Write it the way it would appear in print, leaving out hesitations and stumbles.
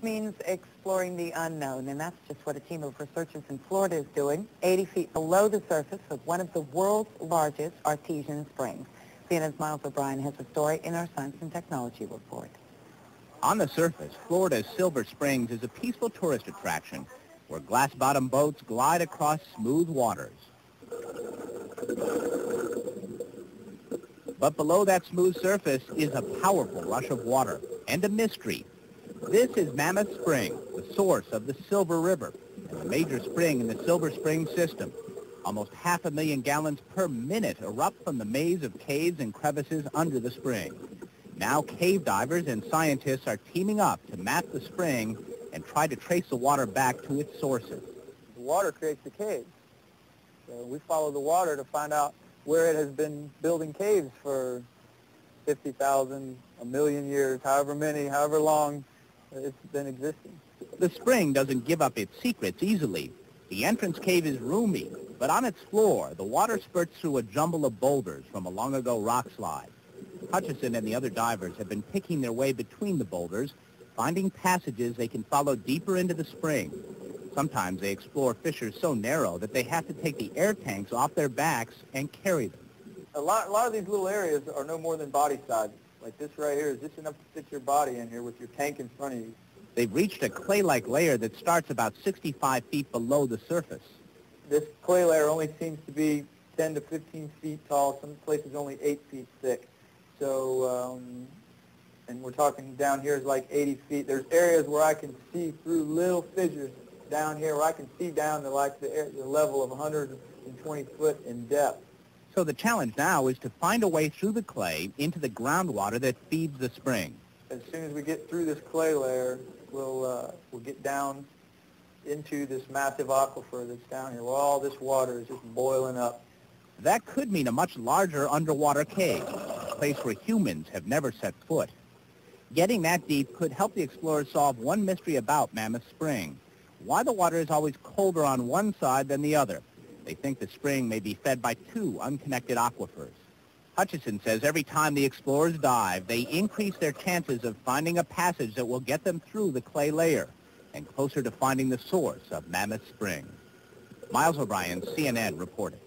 Means exploring the unknown, and that's just what a team of researchers in Florida is doing, 80 feet below the surface of one of the world's largest artesian springs. CNN's Miles O'Brien has a story in our Science and Technology report. On the surface, Florida's Silver Springs is a peaceful tourist attraction where glass-bottom boats glide across smooth waters. But below that smooth surface is a powerful rush of water and a mystery. This is Mammoth Spring, the source of the Silver River, and the major spring in the Silver Spring system. Almost 500,000 gallons per minute erupt from the maze of caves and crevices under the spring. Now cave divers and scientists are teaming up to map the spring and try to trace the water back to its sources. The water creates the caves. So we follow the water to find out where it has been building caves for 50,000, a million years, however many, however long it's been existing. The spring doesn't give up its secrets easily. The entrance cave is roomy, but on its floor, the water spurts through a jumble of boulders from a long-ago rock slide. Hutcheson and the other divers have been picking their way between the boulders, finding passages they can follow deeper into the spring. Sometimes they explore fissures so narrow that they have to take the air tanks off their backs and carry them. A lot of these little areas are no more than body size. Like this right here is just enough to fit your body in here with your tank in front of you. They've reached a clay-like layer that starts about 65 feet below the surface. This clay layer only seems to be 10 to 15 feet tall, some places only 8 feet thick. So, and we're talking down here is like 80 feet. There's areas where I can see through little fissures down here where I can see down to like the level of 120 foot in depth. So the challenge now is to find a way through the clay into the groundwater that feeds the spring. As soon as we get through this clay layer, we'll get down into this massive aquifer that's down here, where all this water is just boiling up. That could mean a much larger underwater cave, a place where humans have never set foot. Getting that deep could help the explorers solve one mystery about Mammoth Spring: why the water is always colder on one side than the other. They think the spring may be fed by two unconnected aquifers. Hutcheson says every time the explorers dive, they increase their chances of finding a passage that will get them through the clay layer and closer to finding the source of Mammoth Spring. Miles O'Brien, CNN, reported.